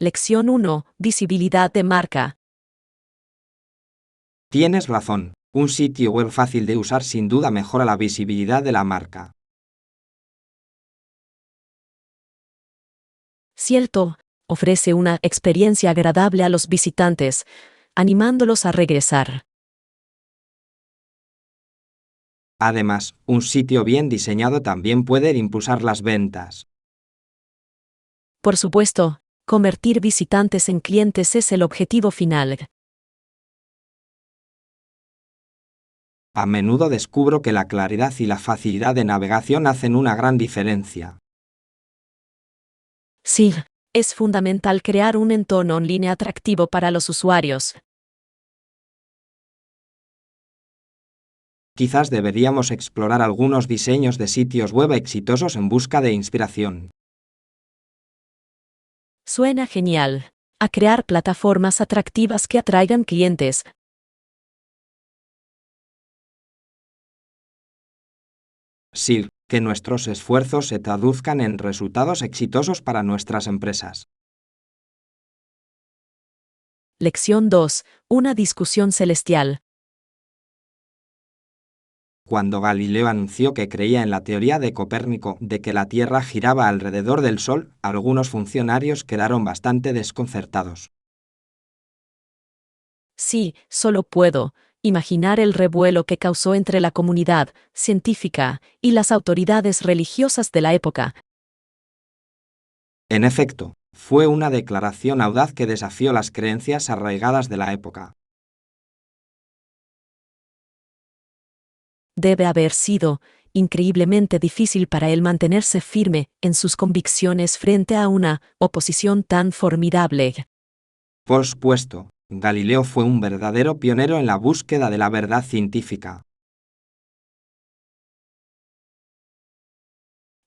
Lección 1. Visibilidad de marca. Tienes razón, un sitio web fácil de usar sin duda mejora la visibilidad de la marca. Cierto, ofrece una experiencia agradable a los visitantes, animándolos a regresar. Además, un sitio bien diseñado también puede impulsar las ventas. Por supuesto, convertir visitantes en clientes es el objetivo final. A menudo descubro que la claridad y la facilidad de navegación hacen una gran diferencia. Sí, es fundamental crear un entorno en línea atractivo para los usuarios. Quizás deberíamos explorar algunos diseños de sitios web exitosos en busca de inspiración. Suena genial. A crear plataformas atractivas que atraigan clientes. Sí, que nuestros esfuerzos se traduzcan en resultados exitosos para nuestras empresas. Lección 2. Una discusión celestial. Cuando Galileo anunció que creía en la teoría de Copérnico de que la Tierra giraba alrededor del Sol, algunos funcionarios quedaron bastante desconcertados. Sí, solo puedo imaginar el revuelo que causó entre la comunidad científica y las autoridades religiosas de la época. En efecto, fue una declaración audaz que desafió las creencias arraigadas de la época. Debe haber sido increíblemente difícil para él mantenerse firme en sus convicciones frente a una oposición tan formidable. Por supuesto, Galileo fue un verdadero pionero en la búsqueda de la verdad científica.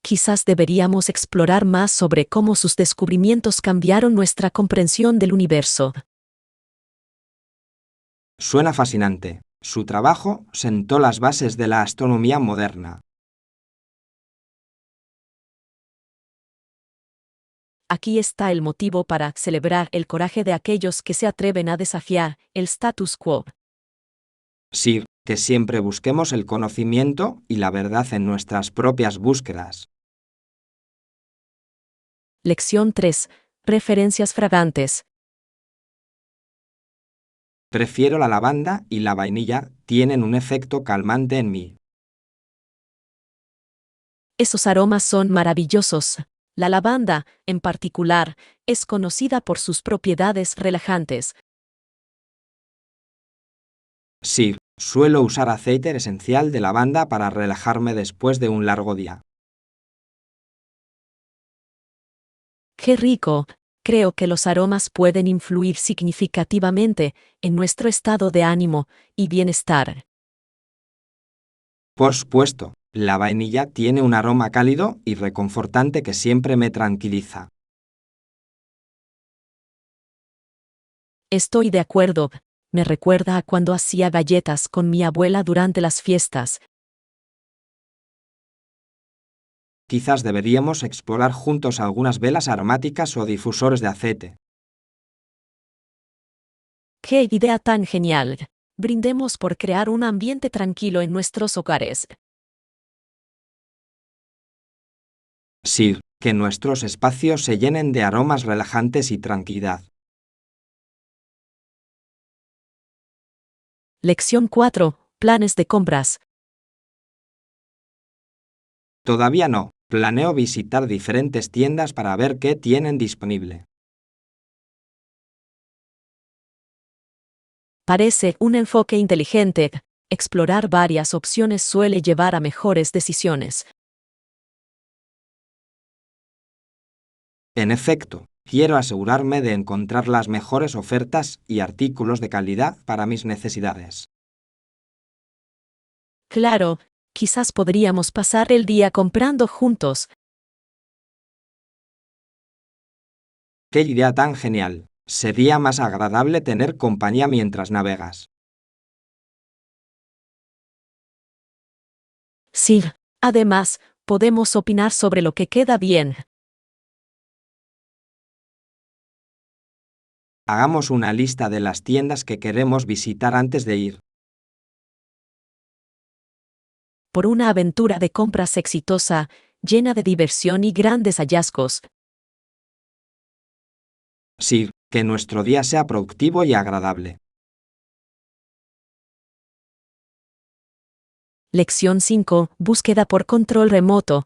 Quizás deberíamos explorar más sobre cómo sus descubrimientos cambiaron nuestra comprensión del universo. Suena fascinante. Su trabajo sentó las bases de la astronomía moderna. Aquí está el motivo para celebrar el coraje de aquellos que se atreven a desafiar el status quo. Sí, que siempre busquemos el conocimiento y la verdad en nuestras propias búsquedas. Lección 3. Referencias fragantes. Prefiero la lavanda y la vainilla, tienen un efecto calmante en mí. Esos aromas son maravillosos. La lavanda, en particular, es conocida por sus propiedades relajantes. Sí, suelo usar aceite esencial de lavanda para relajarme después de un largo día. ¡Qué rico! Creo que los aromas pueden influir significativamente en nuestro estado de ánimo y bienestar. Por supuesto, la vainilla tiene un aroma cálido y reconfortante que siempre me tranquiliza. Estoy de acuerdo. Me recuerda a cuando hacía galletas con mi abuela durante las fiestas. Quizás deberíamos explorar juntos algunas velas aromáticas o difusores de aceite. ¡Qué idea tan genial! Brindemos por crear un ambiente tranquilo en nuestros hogares. Sí, que nuestros espacios se llenen de aromas relajantes y tranquilidad. Lección 4. Planes de compras. Todavía no, planeo visitar diferentes tiendas para ver qué tienen disponible. Parece un enfoque inteligente. Explorar varias opciones suele llevar a mejores decisiones. En efecto, quiero asegurarme de encontrar las mejores ofertas y artículos de calidad para mis necesidades. Claro, quizás podríamos pasar el día comprando juntos. ¡Qué idea tan genial! Sería más agradable tener compañía mientras navegas. Sí, además, podemos opinar sobre lo que queda bien. Hagamos una lista de las tiendas que queremos visitar antes de ir. Por una aventura de compras exitosa, llena de diversión y grandes hallazgos. Sí, que nuestro día sea productivo y agradable. Lección 5. Búsqueda por control remoto.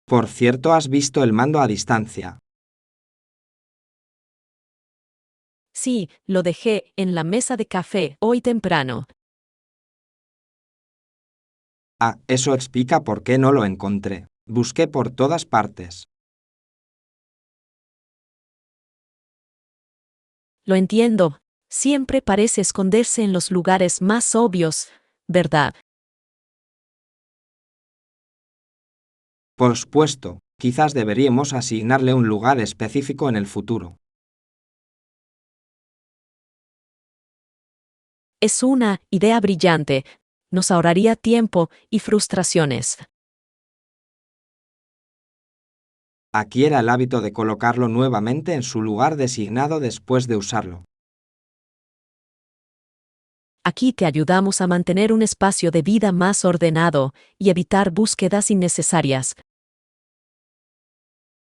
Por cierto, ¿has visto el mando a distancia? Sí, lo dejé en la mesa de café hoy temprano. Ah, eso explica por qué no lo encontré. Busqué por todas partes. Lo entiendo. Siempre parece esconderse en los lugares más obvios, ¿verdad? Por supuesto, quizás deberíamos asignarle un lugar específico en el futuro. Es una idea brillante. Nos ahorraría tiempo y frustraciones. Adquiera el hábito de colocarlo nuevamente en su lugar designado después de usarlo. Aquí te ayudamos a mantener un espacio de vida más ordenado y evitar búsquedas innecesarias.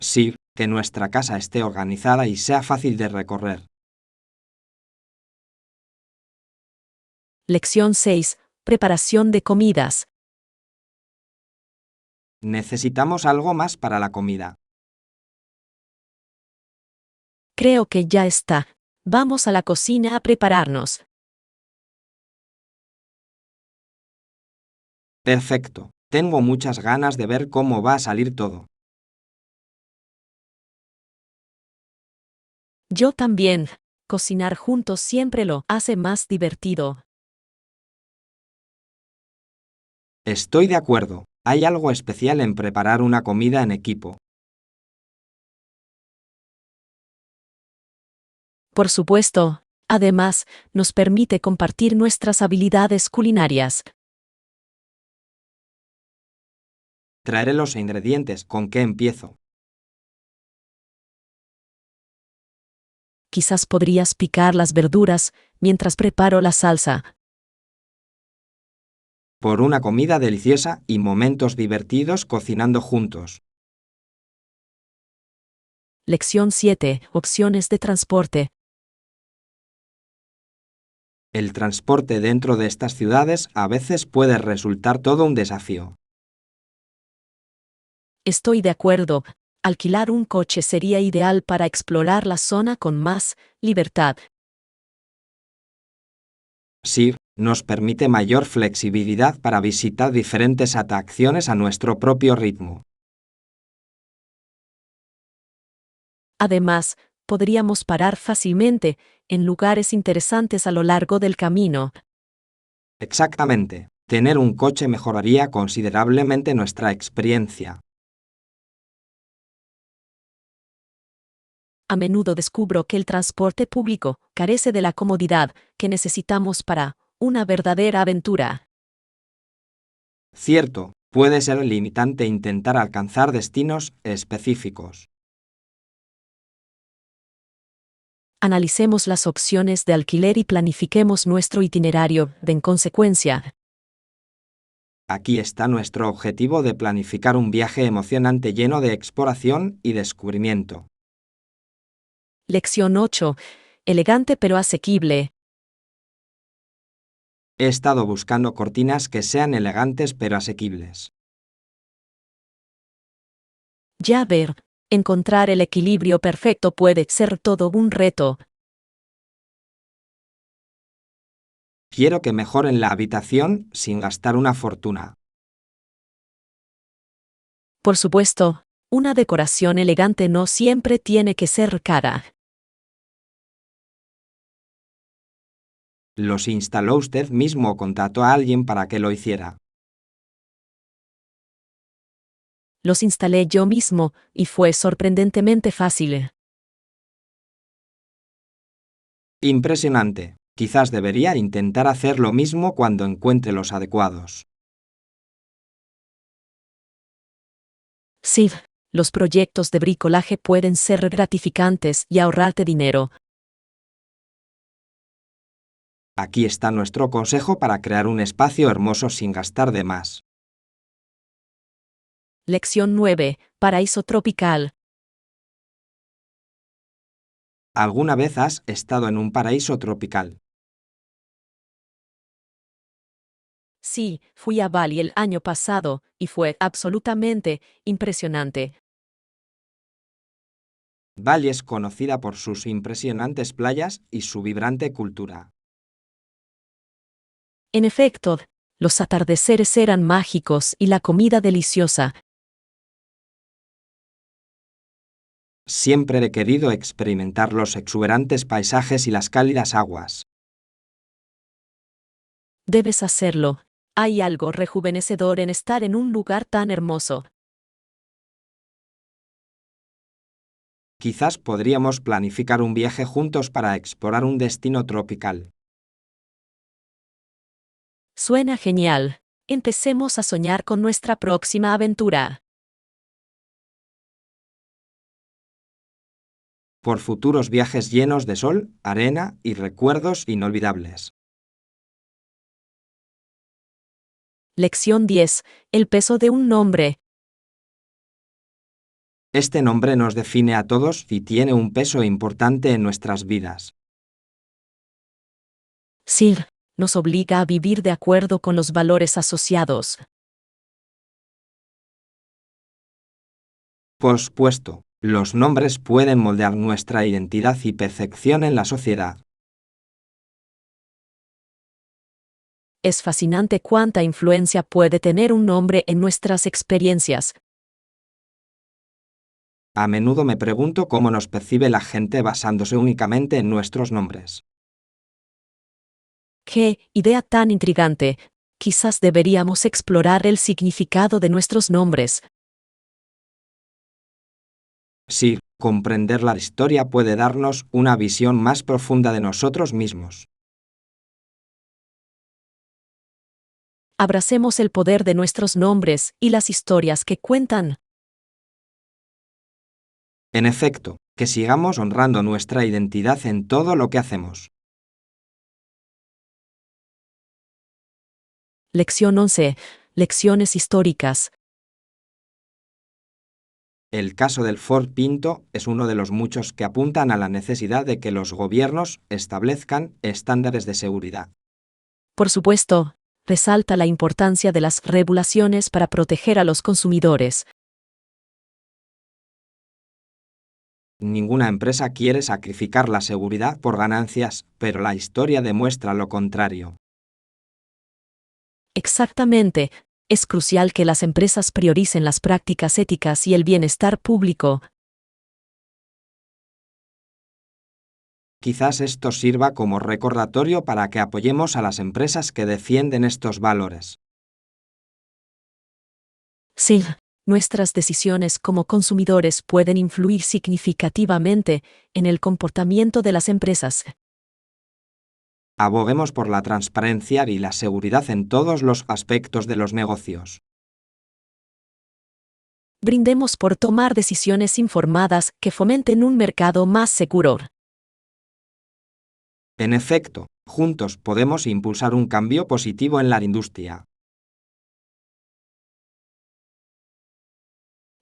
Sí, que nuestra casa esté organizada y sea fácil de recorrer. Lección 6. Preparación de comidas. Necesitamos algo más para la comida. Creo que ya está. Vamos a la cocina a prepararnos. Perfecto. Tengo muchas ganas de ver cómo va a salir todo. Yo también. Cocinar juntos siempre lo hace más divertido. Estoy de acuerdo. Hay algo especial en preparar una comida en equipo. Por supuesto. Además, nos permite compartir nuestras habilidades culinarias. Traeré los ingredientes. ¿Con qué empiezo? Quizás podrías picar las verduras mientras preparo la salsa. Por una comida deliciosa y momentos divertidos cocinando juntos. Lección 7. Opciones de transporte. El transporte dentro de estas ciudades a veces puede resultar todo un desafío. Estoy de acuerdo. Alquilar un coche sería ideal para explorar la zona con más libertad. Sí, nos permite mayor flexibilidad para visitar diferentes atracciones a nuestro propio ritmo. Además, podríamos parar fácilmente en lugares interesantes a lo largo del camino. Exactamente. Tener un coche mejoraría considerablemente nuestra experiencia. A menudo descubro que el transporte público carece de la comodidad que necesitamos para una verdadera aventura. Cierto, puede ser limitante intentar alcanzar destinos específicos. Analicemos las opciones de alquiler y planifiquemos nuestro itinerario en consecuencia. Aquí está nuestro objetivo de planificar un viaje emocionante lleno de exploración y descubrimiento. Lección 8. Elegante pero asequible. He estado buscando cortinas que sean elegantes pero asequibles. Ya ver, encontrar el equilibrio perfecto puede ser todo un reto. Quiero que mejoren la habitación sin gastar una fortuna. Por supuesto, una decoración elegante no siempre tiene que ser cara. ¿Los instaló usted mismo o contrató a alguien para que lo hiciera? Los instalé yo mismo, y fue sorprendentemente fácil. Impresionante. Quizás debería intentar hacer lo mismo cuando encuentre los adecuados. Sí, los proyectos de bricolaje pueden ser gratificantes y ahorrarte dinero. Aquí está nuestro consejo para crear un espacio hermoso sin gastar de más. Lección 9. Paraíso tropical. ¿Alguna vez has estado en un paraíso tropical? Sí, fui a Bali el año pasado y fue absolutamente impresionante. Bali es conocida por sus impresionantes playas y su vibrante cultura. En efecto, los atardeceres eran mágicos y la comida deliciosa. Siempre he querido experimentar los exuberantes paisajes y las cálidas aguas. Debes hacerlo. Hay algo rejuvenecedor en estar en un lugar tan hermoso. Quizás podríamos planificar un viaje juntos para explorar un destino tropical. Suena genial. Empecemos a soñar con nuestra próxima aventura. Por futuros viajes llenos de sol, arena y recuerdos inolvidables. Lección 10. El peso de un nombre. Este nombre nos define a todos y tiene un peso importante en nuestras vidas. Sir, nos obliga a vivir de acuerdo con los valores asociados. Por supuesto, los nombres pueden moldear nuestra identidad y percepción en la sociedad. Es fascinante cuánta influencia puede tener un nombre en nuestras experiencias. A menudo me pregunto cómo nos percibe la gente basándose únicamente en nuestros nombres. ¡Qué idea tan intrigante! Quizás deberíamos explorar el significado de nuestros nombres. Sí, comprender la historia puede darnos una visión más profunda de nosotros mismos. Abracemos el poder de nuestros nombres y las historias que cuentan. En efecto, que sigamos honrando nuestra identidad en todo lo que hacemos. Lección 11. Lecciones históricas. El caso del Ford Pinto es uno de los muchos que apuntan a la necesidad de que los gobiernos establezcan estándares de seguridad. Por supuesto, resalta la importancia de las regulaciones para proteger a los consumidores. Ninguna empresa quiere sacrificar la seguridad por ganancias, pero la historia demuestra lo contrario. Exactamente. Es crucial que las empresas prioricen las prácticas éticas y el bienestar público. Quizás esto sirva como recordatorio para que apoyemos a las empresas que defienden estos valores. Sí, nuestras decisiones como consumidores pueden influir significativamente en el comportamiento de las empresas. Aboguemos por la transparencia y la seguridad en todos los aspectos de los negocios. Brindemos por tomar decisiones informadas que fomenten un mercado más seguro. En efecto, juntos podemos impulsar un cambio positivo en la industria.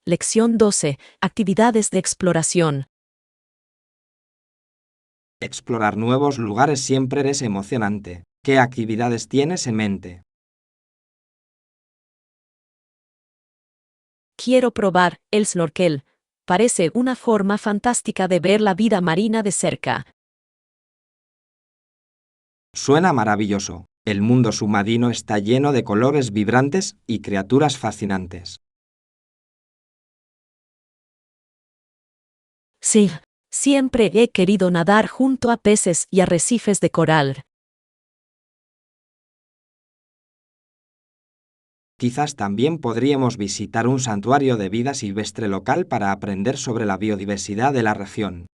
Lección 12. Actividades de exploración. Explorar nuevos lugares siempre es emocionante. ¿Qué actividades tienes en mente? Quiero probar el snorkel. Parece una forma fantástica de ver la vida marina de cerca. Suena maravilloso. El mundo submarino está lleno de colores vibrantes y criaturas fascinantes. Sí, siempre he querido nadar junto a peces y arrecifes de coral. Quizás también podríamos visitar un santuario de vida silvestre local para aprender sobre la biodiversidad de la región.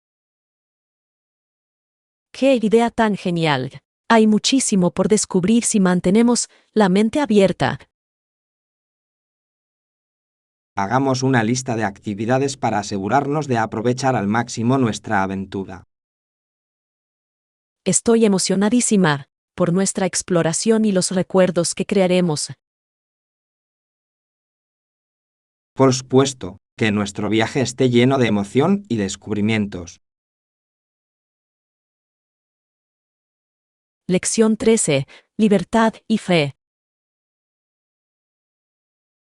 ¡Qué idea tan genial! Hay muchísimo por descubrir si mantenemos la mente abierta. Hagamos una lista de actividades para asegurarnos de aprovechar al máximo nuestra aventura. Estoy emocionadísima por nuestra exploración y los recuerdos que crearemos. Por supuesto, que nuestro viaje esté lleno de emoción y descubrimientos. Lección 13. Libertad y fe.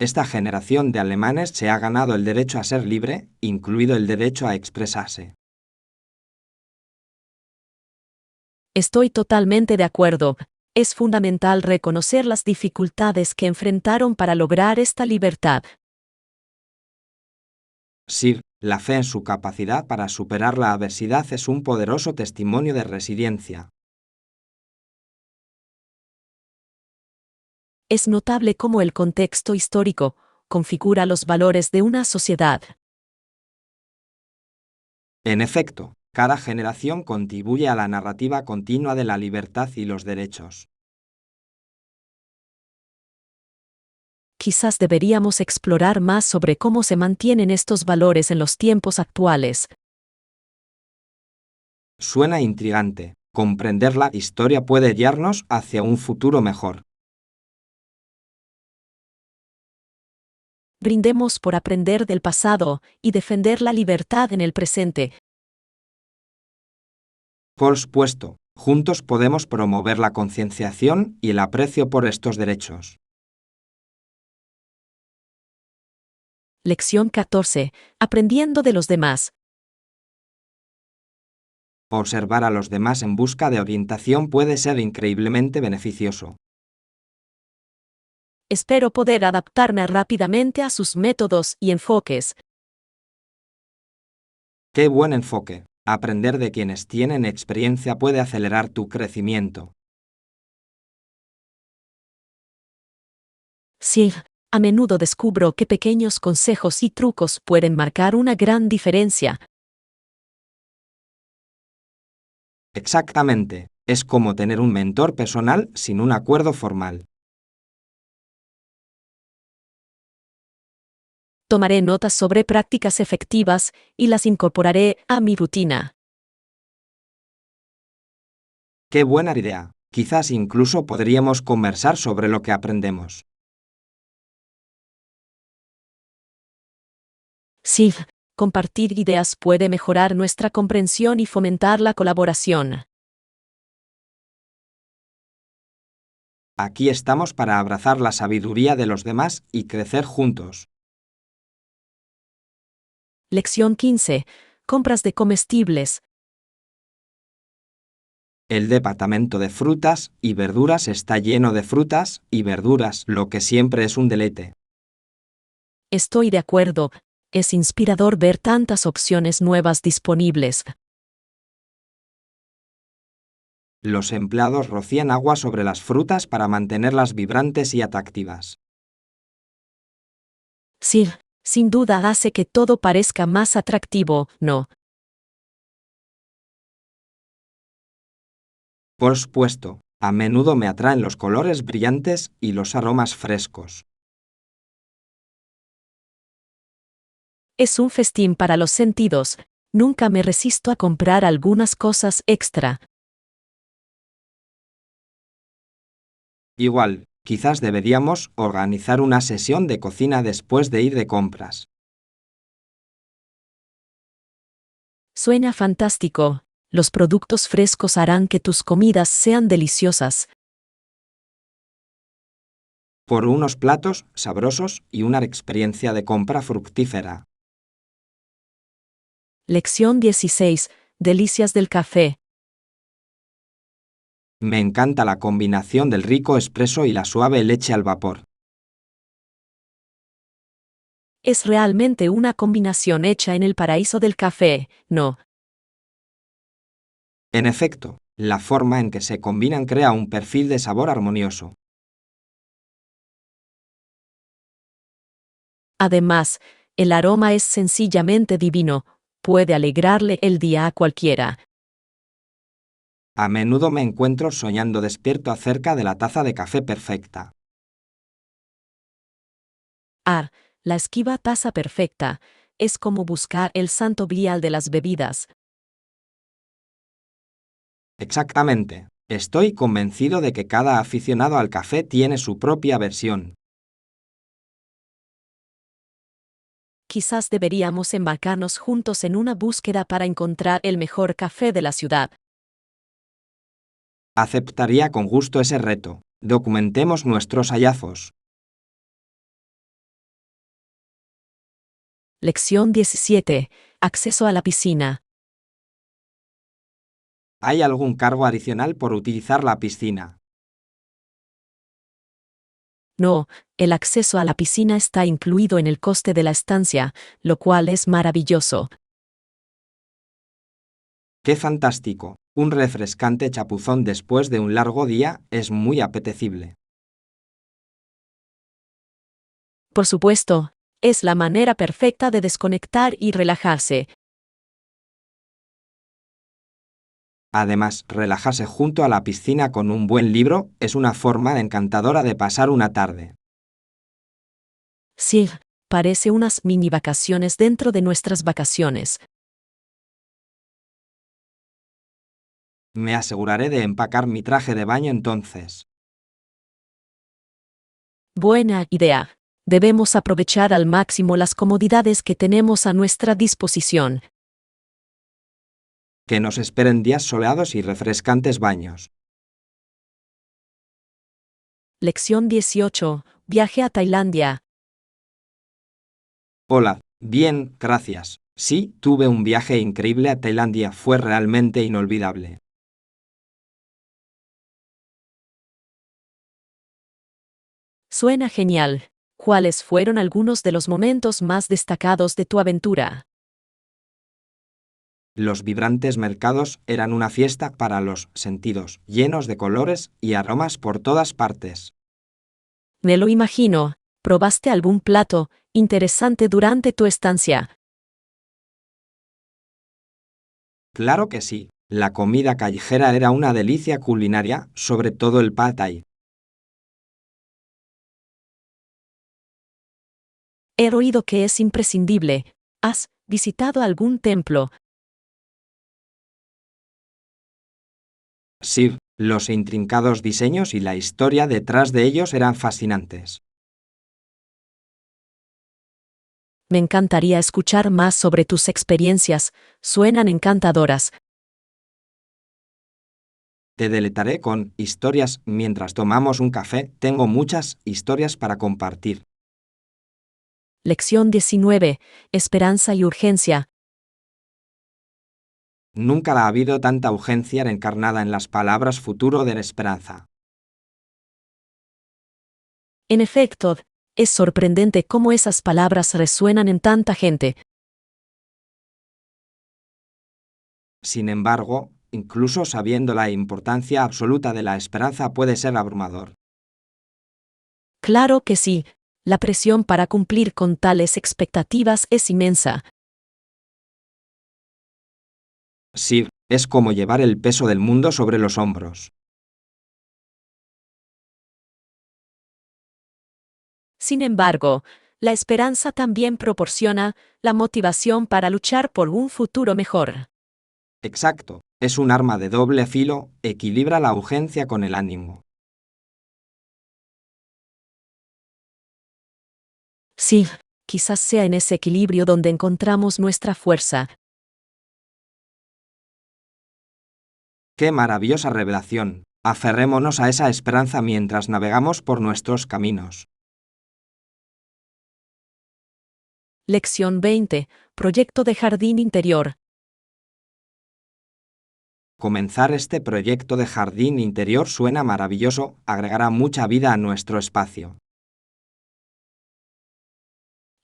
Esta generación de alemanes se ha ganado el derecho a ser libre, incluido el derecho a expresarse. Estoy totalmente de acuerdo. Es fundamental reconocer las dificultades que enfrentaron para lograr esta libertad. Sí, la fe en su capacidad para superar la adversidad es un poderoso testimonio de resiliencia. Es notable cómo el contexto histórico configura los valores de una sociedad. En efecto, cada generación contribuye a la narrativa continua de la libertad y los derechos. Quizás deberíamos explorar más sobre cómo se mantienen estos valores en los tiempos actuales. Suena intrigante. Comprender la historia puede guiarnos hacia un futuro mejor. Brindemos por aprender del pasado y defender la libertad en el presente. Por supuesto, juntos podemos promover la concienciación y el aprecio por estos derechos. Lección 14. Aprendiendo de los demás. Observar a los demás en busca de orientación puede ser increíblemente beneficioso. Espero poder adaptarme rápidamente a sus métodos y enfoques. ¡Qué buen enfoque! Aprender de quienes tienen experiencia puede acelerar tu crecimiento. Sí, a menudo descubro que pequeños consejos y trucos pueden marcar una gran diferencia. Exactamente. Es como tener un mentor personal sin un acuerdo formal. Tomaré notas sobre prácticas efectivas y las incorporaré a mi rutina. ¡Qué buena idea! Quizás incluso podríamos conversar sobre lo que aprendemos. Sí, compartir ideas puede mejorar nuestra comprensión y fomentar la colaboración. Aquí estamos para abrazar la sabiduría de los demás y crecer juntos. Lección 15. Compras de comestibles. El departamento de frutas y verduras está lleno de frutas y verduras, lo que siempre es un deleite. Estoy de acuerdo. Es inspirador ver tantas opciones nuevas disponibles. Los empleados rocían agua sobre las frutas para mantenerlas vibrantes y atractivas. Sí, sin duda hace que todo parezca más atractivo, ¿no? Por supuesto, a menudo me atraen los colores brillantes y los aromas frescos. Es un festín para los sentidos. Nunca me resisto a comprar algunas cosas extra. Igual, quizás deberíamos organizar una sesión de cocina después de ir de compras. Suena fantástico. Los productos frescos harán que tus comidas sean deliciosas. Por unos platos sabrosos y una experiencia de compra fructífera. Lección 16. Delicias del café. Me encanta la combinación del rico espresso y la suave leche al vapor. Es realmente una combinación hecha en el paraíso del café, ¿no? En efecto, la forma en que se combinan crea un perfil de sabor armonioso. Además, el aroma es sencillamente divino. Puede alegrarle el día a cualquiera. A menudo me encuentro soñando despierto acerca de la taza de café perfecta. Ah, La esquiva taza perfecta. Es como buscar el santo grial de las bebidas. Exactamente. Estoy convencido de que cada aficionado al café tiene su propia versión. Quizás deberíamos embarcarnos juntos en una búsqueda para encontrar el mejor café de la ciudad. Aceptaría con gusto ese reto. Documentemos nuestros hallazgos. Lección 17. Acceso a la piscina. ¿Hay algún cargo adicional por utilizar la piscina? No, el acceso a la piscina está incluido en el coste de la estancia, lo cual es maravilloso. ¡Qué fantástico! Un refrescante chapuzón después de un largo día es muy apetecible. Por supuesto, es la manera perfecta de desconectar y relajarse. Además, relajarse junto a la piscina con un buen libro es una forma encantadora de pasar una tarde. Sí, parece unas mini vacaciones dentro de nuestras vacaciones. Me aseguraré de empacar mi traje de baño entonces. Buena idea. Debemos aprovechar al máximo las comodidades que tenemos a nuestra disposición. Que nos esperen días soleados y refrescantes baños. Lección 18. Viaje a Tailandia. Hola, bien, gracias. Sí, tuve un viaje increíble a Tailandia, fue realmente inolvidable. Suena genial. ¿Cuáles fueron algunos de los momentos más destacados de tu aventura? Los vibrantes mercados eran una fiesta para los sentidos, llenos de colores y aromas por todas partes. Me lo imagino. ¿Probaste algún plato interesante durante tu estancia? Claro que sí, la comida callejera era una delicia culinaria, sobre todo el pad thai. He oído que es imprescindible. ¿Has visitado algún templo? Sí, los intrincados diseños y la historia detrás de ellos eran fascinantes. Me encantaría escuchar más sobre tus experiencias. Suenan encantadoras. Te deletaré con historias mientras tomamos un café. Tengo muchas historias para compartir. Lección 19. Esperanza y urgencia. Nunca ha habido tanta urgencia encarnada en las palabras futuro de la esperanza. En efecto, es sorprendente cómo esas palabras resuenan en tanta gente. Sin embargo, incluso sabiendo la importancia absoluta de la esperanza puede ser abrumador. Claro que sí. La presión para cumplir con tales expectativas es inmensa. Sí, es como llevar el peso del mundo sobre los hombros. Sin embargo, la esperanza también proporciona la motivación para luchar por un futuro mejor. Exacto, es un arma de doble filo, equilibra la urgencia con el ánimo. Sí, quizás sea en ese equilibrio donde encontramos nuestra fuerza. ¡Qué maravillosa revelación! Aferrémonos a esa esperanza mientras navegamos por nuestros caminos. Lección 20. Proyecto de jardín interior. Comenzar este proyecto de jardín interior suena maravilloso, agregará mucha vida a nuestro espacio.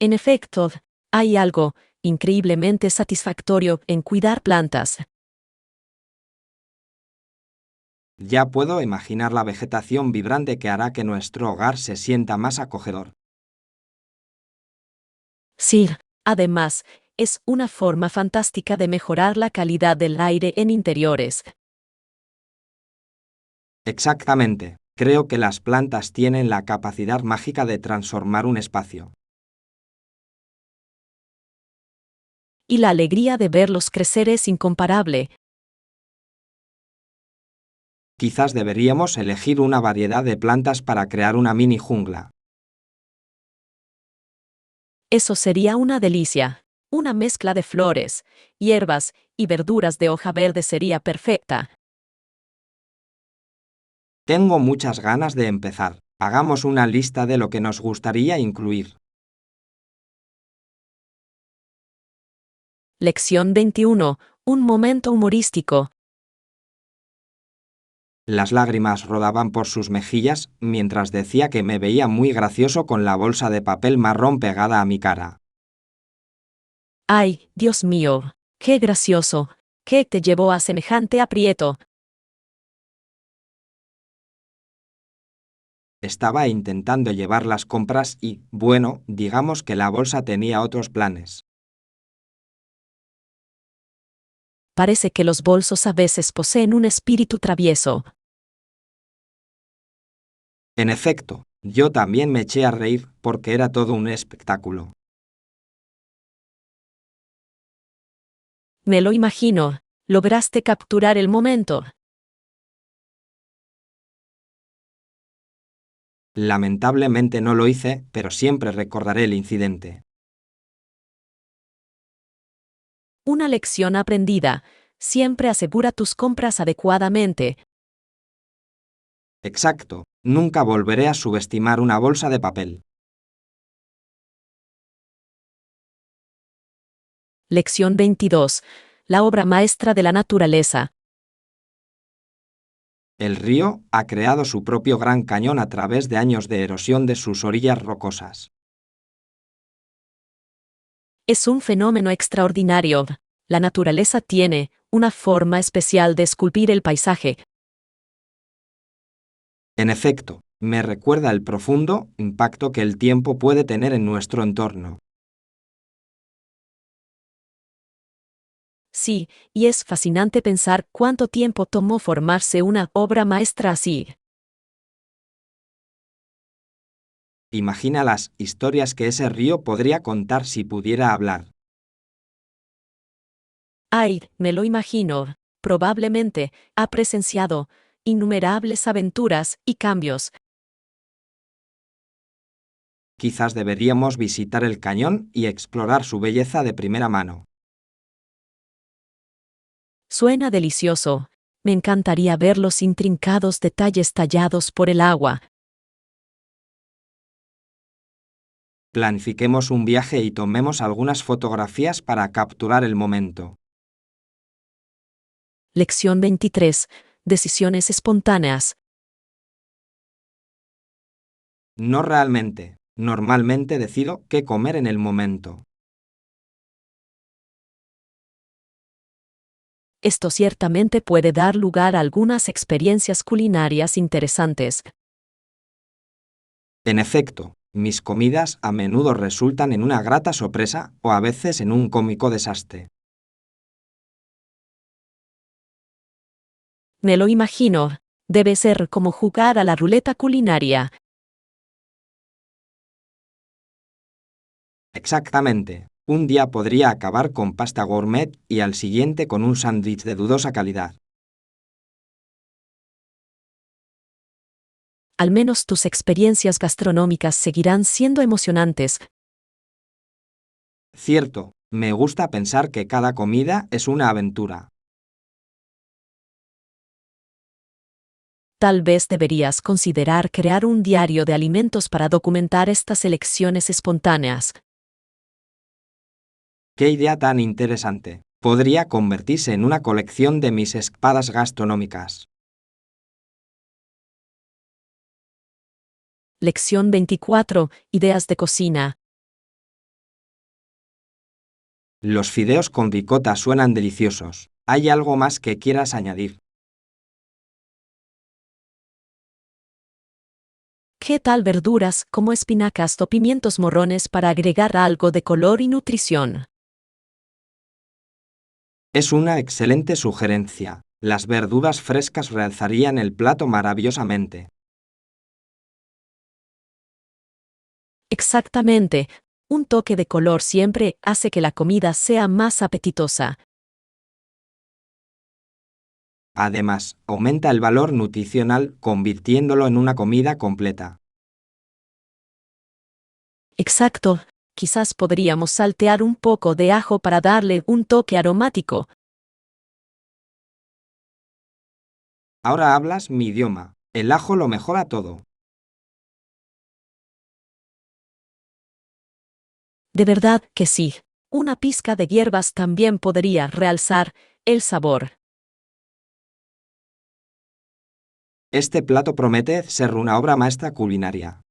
En efecto, hay algo increíblemente satisfactorio en cuidar plantas. Ya puedo imaginar la vegetación vibrante que hará que nuestro hogar se sienta más acogedor. Sí, además, es una forma fantástica de mejorar la calidad del aire en interiores. Exactamente. Creo que las plantas tienen la capacidad mágica de transformar un espacio. y la alegría de verlos crecer es incomparable. Quizás deberíamos elegir una variedad de plantas para crear una mini jungla. Eso sería una delicia. Una mezcla de flores, hierbas y verduras de hoja verde sería perfecta. Tengo muchas ganas de empezar. Hagamos una lista de lo que nos gustaría incluir. Lección 21. Un momento humorístico. Las lágrimas rodaban por sus mejillas mientras decía que me veía muy gracioso con la bolsa de papel marrón pegada a mi cara. ¡Ay, Dios mío! ¡Qué gracioso! ¿Qué te llevó a semejante aprieto? Estaba intentando llevar las compras y, bueno, digamos que la bolsa tenía otros planes. Parece que los bolsos a veces poseen un espíritu travieso. En efecto, yo también me eché a reír porque era todo un espectáculo. Me lo imagino. Lograste capturar el momento. Lamentablemente no lo hice, pero siempre recordaré el incidente. Una lección aprendida. Siempre asegura tus compras adecuadamente. Exacto, nunca volveré a subestimar una bolsa de papel. Lección 22. La obra maestra de la naturaleza. El río ha creado su propio gran cañón a través de años de erosión de sus orillas rocosas. Es un fenómeno extraordinario. La naturaleza tiene una forma especial de esculpir el paisaje. En efecto, me recuerda el profundo impacto que el tiempo puede tener en nuestro entorno. Sí, y es fascinante pensar cuánto tiempo tomó formarse una obra maestra así. Imagina las historias que ese río podría contar si pudiera hablar. Ay, me lo imagino. Probablemente ha presenciado innumerables aventuras y cambios. Quizás deberíamos visitar el cañón y explorar su belleza de primera mano. Suena delicioso. Me encantaría ver los intrincados detalles tallados por el agua. Planifiquemos un viaje y tomemos algunas fotografías para capturar el momento. Lección 23. Decisiones espontáneas. No realmente. Normalmente decido qué comer en el momento. Esto ciertamente puede dar lugar a algunas experiencias culinarias interesantes. En efecto, mis comidas a menudo resultan en una grata sorpresa o a veces en un cómico desastre. Me lo imagino. Debe ser como jugar a la ruleta culinaria. Exactamente. Un día podría acabar con pasta gourmet y al siguiente con un sándwich de dudosa calidad. Al menos tus experiencias gastronómicas seguirán siendo emocionantes. Cierto, me gusta pensar que cada comida es una aventura. Tal vez deberías considerar crear un diario de alimentos para documentar estas elecciones espontáneas. ¡Qué idea tan interesante! Podría convertirse en una colección de mis espadas gastronómicas. Lección 24. Ideas de cocina. Los fideos con ricota suenan deliciosos. ¿Hay algo más que quieras añadir? ¿Qué tal verduras como espinacas o pimientos morrones para agregar algo de color y nutrición? Es una excelente sugerencia. Las verduras frescas realzarían el plato maravillosamente. Exactamente. Un toque de color siempre hace que la comida sea más apetitosa. Además, aumenta el valor nutricional convirtiéndolo en una comida completa. Exacto. Quizás podríamos saltear un poco de ajo para darle un toque aromático. Ahora hablas mi idioma. El ajo lo mejora todo. De verdad que sí. Una pizca de hierbas también podría realzar el sabor. Este plato promete ser una obra maestra culinaria.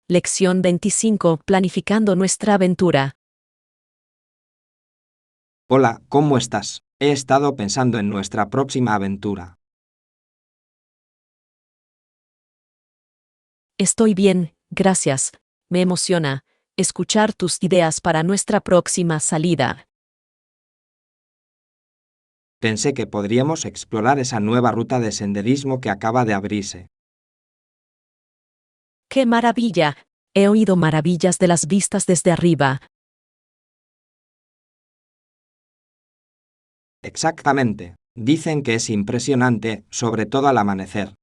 Lección 25. Planificando nuestra aventura. Hola, ¿cómo estás? He estado pensando en nuestra próxima aventura. Estoy bien, gracias. Me emociona escuchar tus ideas para nuestra próxima salida. Pensé que podríamos explorar esa nueva ruta de senderismo que acaba de abrirse. ¡Qué maravilla! He oído maravillas de las vistas desde arriba. Exactamente. Dicen que es impresionante, sobre todo al amanecer.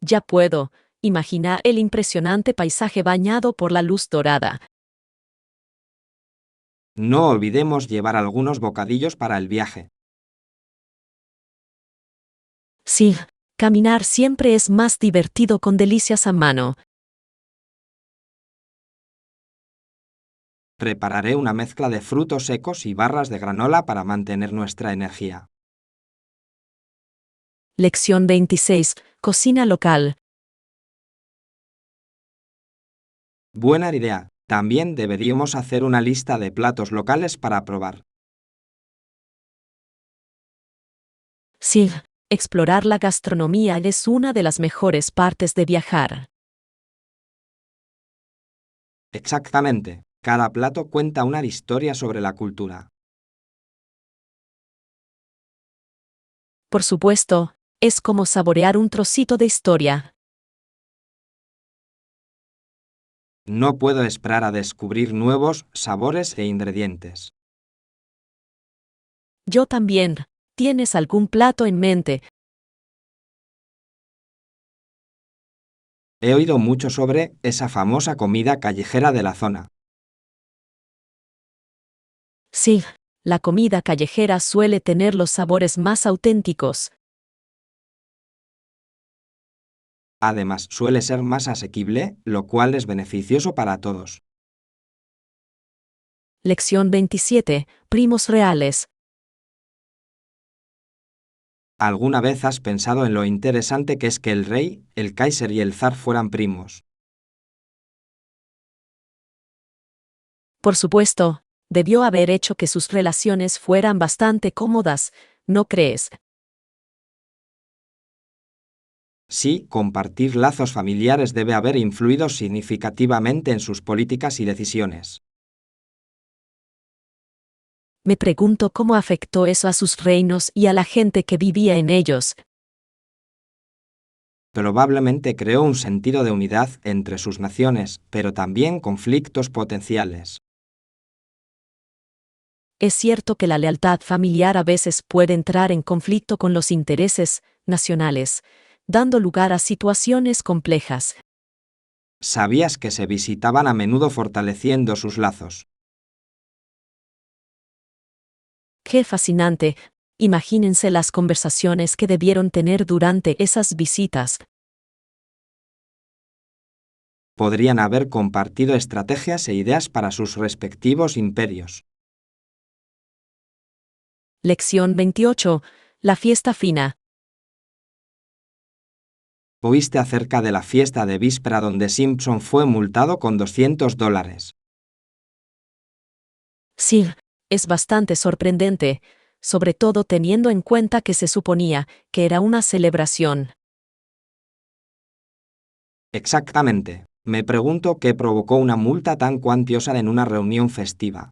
Ya puedo imaginar el impresionante paisaje bañado por la luz dorada. No olvidemos llevar algunos bocadillos para el viaje. Sí, caminar siempre es más divertido con delicias a mano. Prepararé una mezcla de frutos secos y barras de granola para mantener nuestra energía. Lección 26. Cocina local. Buena idea. También deberíamos hacer una lista de platos locales para probar. Sí, explorar la gastronomía es una de las mejores partes de viajar. Exactamente. Cada plato cuenta una historia sobre la cultura. Por supuesto, es como saborear un trocito de historia. No puedo esperar a descubrir nuevos sabores e ingredientes. Yo también. ¿Tienes algún plato en mente? He oído mucho sobre esa famosa comida callejera de la zona. Sí, la comida callejera suele tener los sabores más auténticos. Además, suele ser más asequible, lo cual es beneficioso para todos. Lección 27. Primos reales. ¿Alguna vez has pensado en lo interesante que es que el rey, el Kaiser y el zar fueran primos? Por supuesto, debió haber hecho que sus relaciones fueran bastante cómodas, ¿no crees? Sí, compartir lazos familiares debe haber influido significativamente en sus políticas y decisiones. Me pregunto cómo afectó eso a sus reinos y a la gente que vivía en ellos. Probablemente creó un sentido de unidad entre sus naciones, pero también conflictos potenciales. Es cierto que la lealtad familiar a veces puede entrar en conflicto con los intereses nacionales, dando lugar a situaciones complejas. ¿Sabías que se visitaban a menudo fortaleciendo sus lazos? ¡Qué fascinante! Imagínense las conversaciones que debieron tener durante esas visitas. Podrían haber compartido estrategias e ideas para sus respectivos imperios. Lección 28. La fiesta fina. ¿Oíste acerca de la fiesta de víspera donde Simpson fue multado con $200? Sí, es bastante sorprendente, sobre todo teniendo en cuenta que se suponía que era una celebración. Exactamente. Me pregunto qué provocó una multa tan cuantiosa en una reunión festiva.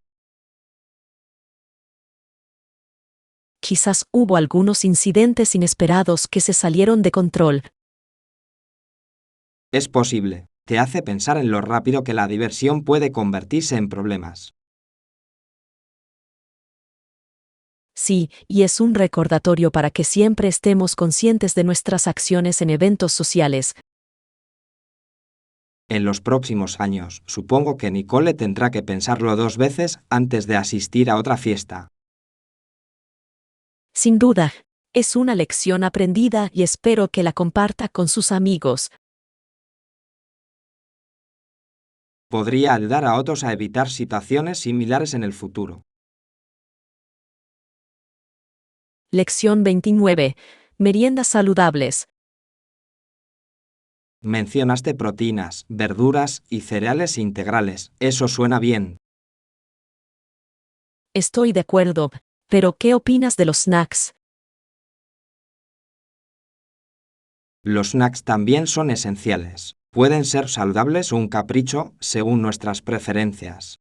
Quizás hubo algunos incidentes inesperados que se salieron de control. Es posible. Te hace pensar en lo rápido que la diversión puede convertirse en problemas. Sí, y es un recordatorio para que siempre estemos conscientes de nuestras acciones en eventos sociales. En los próximos años, supongo que Nicole tendrá que pensarlo 2 veces antes de asistir a otra fiesta. Sin duda, es una lección aprendida y espero que la comparta con sus amigos. Podría ayudar a otros a evitar situaciones similares en el futuro. Lección 29. Meriendas saludables. Mencionaste proteínas, verduras y cereales integrales. Eso suena bien. Estoy de acuerdo, pero ¿qué opinas de los snacks? Los snacks también son esenciales. Pueden ser saludables o un capricho según nuestras preferencias.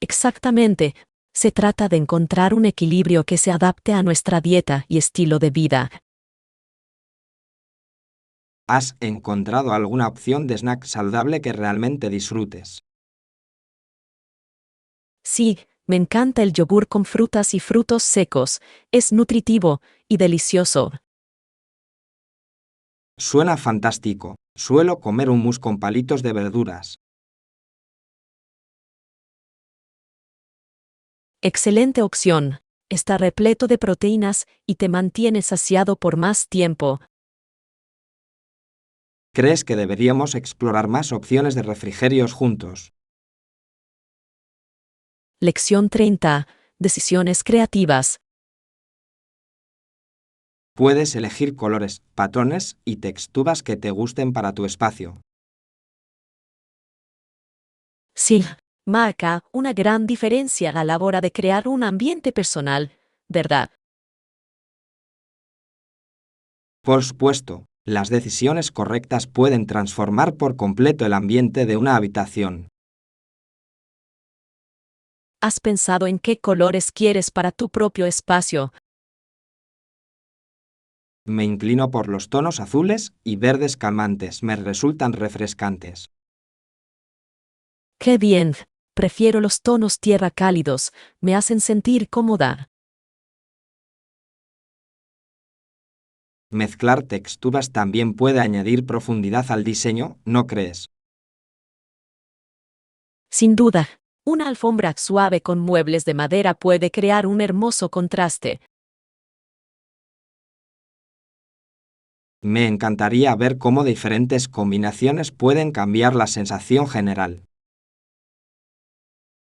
Exactamente. Se trata de encontrar un equilibrio que se adapte a nuestra dieta y estilo de vida. ¿Has encontrado alguna opción de snack saludable que realmente disfrutes? Sí, me encanta el yogur con frutas y frutos secos. Es nutritivo y delicioso. Suena fantástico. Suelo comer un mousse con palitos de verduras. Excelente opción. Está repleto de proteínas y te mantiene saciado por más tiempo. ¿Crees que deberíamos explorar más opciones de refrigerios juntos? Lección 30. Decisiones creativas. Puedes elegir colores, patrones y texturas que te gusten para tu espacio. Sí, marca una gran diferencia a la hora de crear un ambiente personal, ¿verdad? Por supuesto, las decisiones correctas pueden transformar por completo el ambiente de una habitación. ¿Has pensado en qué colores quieres para tu propio espacio? Me inclino por los tonos azules y verdes calmantes, me resultan refrescantes. ¡Qué bien! Prefiero los tonos tierra cálidos, me hacen sentir cómoda. Mezclar texturas también puede añadir profundidad al diseño, ¿no crees? Sin duda, una alfombra suave con muebles de madera puede crear un hermoso contraste. Me encantaría ver cómo diferentes combinaciones pueden cambiar la sensación general.